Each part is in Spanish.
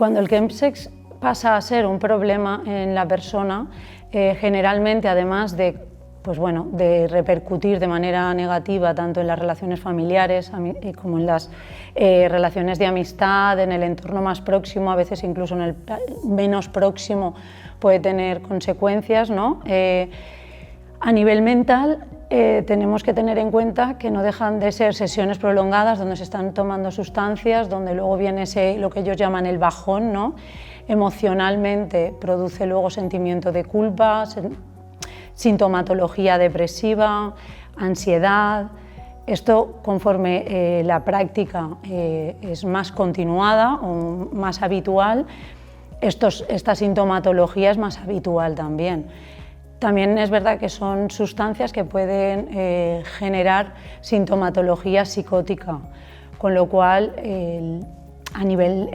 Cuando el chemsex pasa a ser un problema en la persona, generalmente, además de, de repercutir de manera negativa tanto en las relaciones familiares como en las relaciones de amistad, en el entorno más próximo, a veces incluso en el menos próximo puede tener consecuencias, ¿no? A nivel mental, tenemos que tener en cuenta que no dejan de ser sesiones prolongadas donde se están tomando sustancias, donde luego viene lo que ellos llaman el bajón, ¿no? Emocionalmente produce luego sentimiento de culpa, sintomatología depresiva, ansiedad. Esto, conforme la práctica es más continuada o más habitual, esta sintomatología es más habitual también. También es verdad que son sustancias que pueden generar sintomatología psicótica, con lo cual a nivel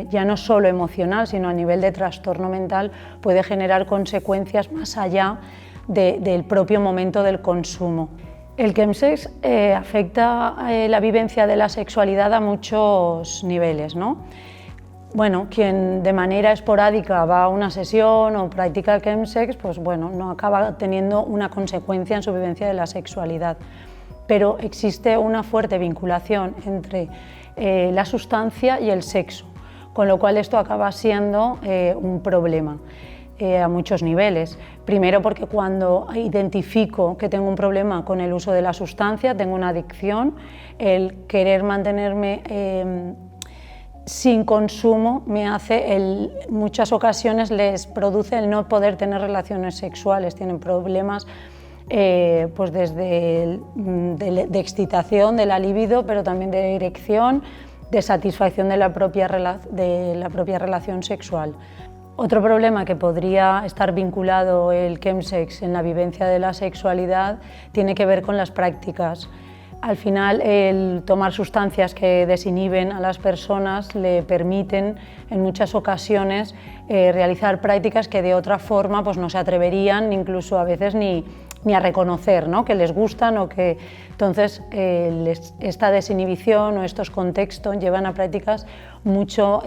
ya no solo emocional, sino a nivel de trastorno mental puede generar consecuencias más allá del propio momento del consumo. El chemsex afecta la vivencia de la sexualidad a muchos niveles, ¿no? Bueno, quien de manera esporádica va a una sesión o practica el chemsex, pues bueno, no acaba teniendo una consecuencia en su vivencia de la sexualidad. Pero existe una fuerte vinculación entre la sustancia y el sexo, con lo cual esto acaba siendo un problema a muchos niveles. Primero porque cuando identifico que tengo un problema con el uso de la sustancia, tengo una adicción, el querer mantenerme sin consumo me hace, en muchas ocasiones les produce el no poder tener relaciones sexuales, tienen problemas pues desde de excitación, de la libido, pero también de erección, de satisfacción de la propia relación sexual. Otro problema que podría estar vinculado el chemsex en la vivencia de la sexualidad tiene que ver con las prácticas. Al final, el tomar sustancias que desinhiben a las personas le permiten en muchas ocasiones realizar prácticas que de otra forma pues, no se atreverían incluso a veces ni a reconocer, ¿no? Que les gustan o que entonces esta desinhibición o estos contextos llevan a prácticas mucho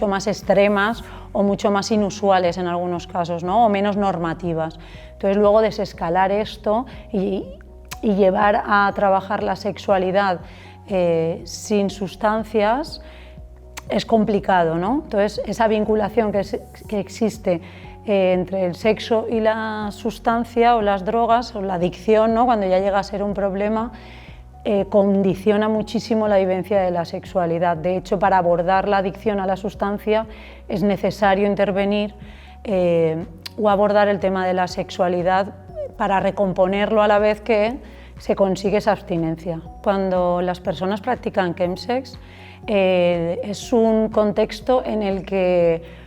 más extremas o mucho más inusuales en algunos casos, ¿no? O menos normativas. Entonces luego desescalar esto y llevar a trabajar la sexualidad sin sustancias es complicado, ¿no? Entonces esa vinculación que existe entre el sexo y la sustancia o las drogas o la adicción, ¿no? Cuando ya llega a ser un problema, condiciona muchísimo la vivencia de la sexualidad. De hecho, para abordar la adicción a la sustancia es necesario intervenir o abordar el tema de la sexualidad para recomponerlo a la vez que se consigue esa abstinencia. Cuando las personas practican chemsex, es un contexto en el que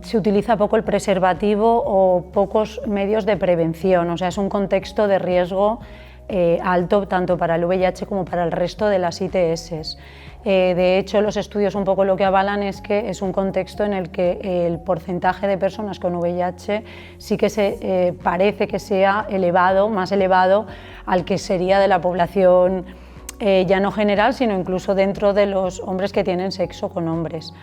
se utiliza poco el preservativo o pocos medios de prevención, o sea, es un contexto de riesgo alto tanto para el VIH como para el resto de las ITS. De hecho, los estudios un poco lo que avalan es que es un contexto en el que el porcentaje de personas con VIH sí que parece que sea elevado, más elevado al que sería de la población ya no general, sino incluso dentro de los hombres que tienen sexo con hombres.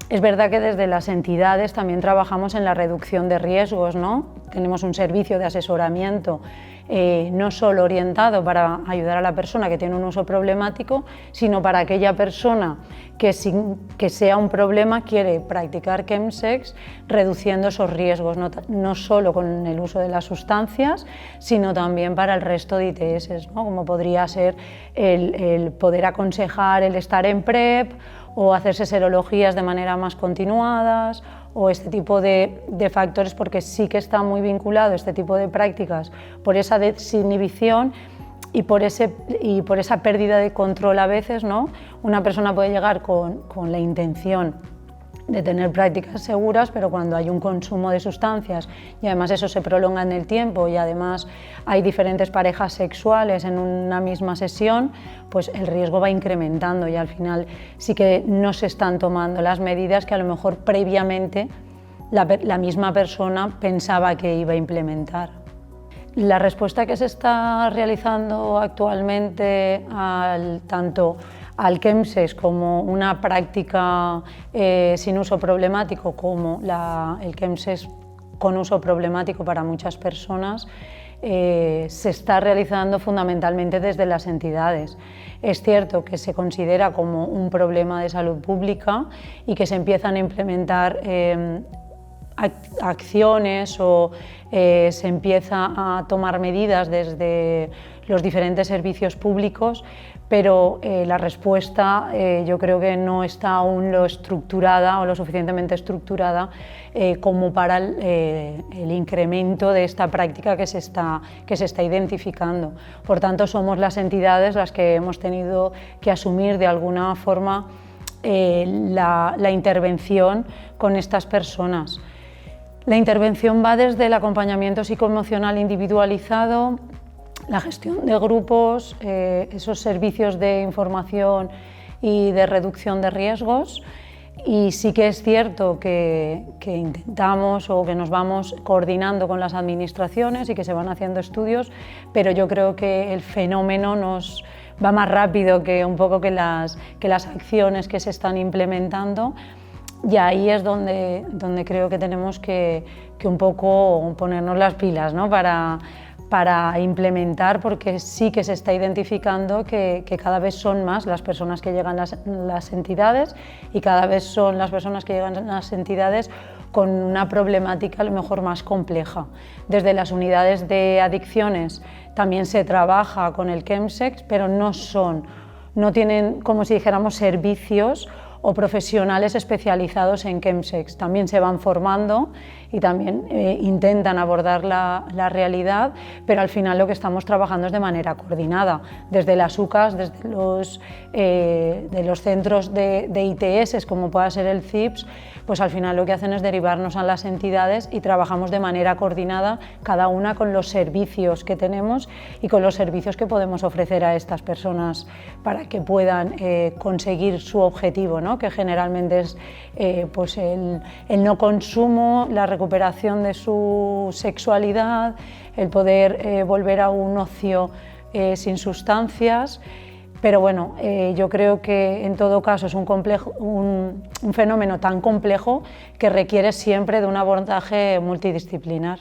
Es verdad que desde las entidades también trabajamos en la reducción de riesgos, ¿no? Tenemos un servicio de asesoramiento no solo orientado para ayudar a la persona que tiene un uso problemático, sino para aquella persona que sin que sea un problema quiere practicar chemsex, reduciendo esos riesgos, no solo con el uso de las sustancias, sino también para el resto de ITS, ¿no? Como podría ser el poder aconsejar el estar en PrEP, o hacerse serologías de manera más continuadas, o este tipo de factores, porque sí que está muy vinculado este tipo de prácticas por esa desinhibición y por esa pérdida de control a veces, ¿no? Una persona puede llegar con la intención de tener prácticas seguras, pero cuando hay un consumo de sustancias y además eso se prolonga en el tiempo y además hay diferentes parejas sexuales en una misma sesión, pues el riesgo va incrementando y al final sí que no se están tomando las medidas que a lo mejor previamente la misma persona pensaba que iba a implementar. La respuesta que se está realizando actualmente tanto al chemsex como una práctica sin uso problemático, como el chemsex con uso problemático para muchas personas, se está realizando fundamentalmente desde las entidades. Es cierto que se considera como un problema de salud pública y que se empiezan a implementar acciones o se empieza a tomar medidas desde los diferentes servicios públicos, pero la respuesta yo creo que no está aún lo estructurada o lo suficientemente estructurada como para el incremento de esta práctica que se está identificando. Por tanto, somos las entidades las que hemos tenido que asumir de alguna forma la intervención con estas personas. La intervención va desde el acompañamiento psicoemocional individualizado, la gestión de grupos, esos servicios de información y de reducción de riesgos, y sí que es cierto que intentamos o que nos vamos coordinando con las administraciones y que se van haciendo estudios, pero yo creo que el fenómeno nos va más rápido que un poco que las acciones que se están implementando. Y ahí es donde creo que tenemos que un poco ponernos las pilas, ¿no? para implementar, porque sí que se está identificando que cada vez son más las personas que llegan a las entidades y cada vez son las personas que llegan a las entidades con una problemática a lo mejor más compleja. Desde las unidades de adicciones también se trabaja con el chemsex, pero no tienen, como si dijéramos, servicios o profesionales especializados en chemsex. También se van formando y también intentan abordar la realidad, pero al final lo que estamos trabajando es de manera coordinada, desde las UCAs, desde los centros de ITS, como pueda ser el CIPS, pues al final lo que hacen es derivarnos a las entidades y trabajamos de manera coordinada, cada una con los servicios que tenemos y con los servicios que podemos ofrecer a estas personas para que puedan conseguir su objetivo, ¿no? Que generalmente es pues el no consumo, la recuperación de su sexualidad, el poder volver a un ocio sin sustancias. Pero bueno, yo creo que en todo caso es un fenómeno tan complejo que requiere siempre de un abordaje multidisciplinar.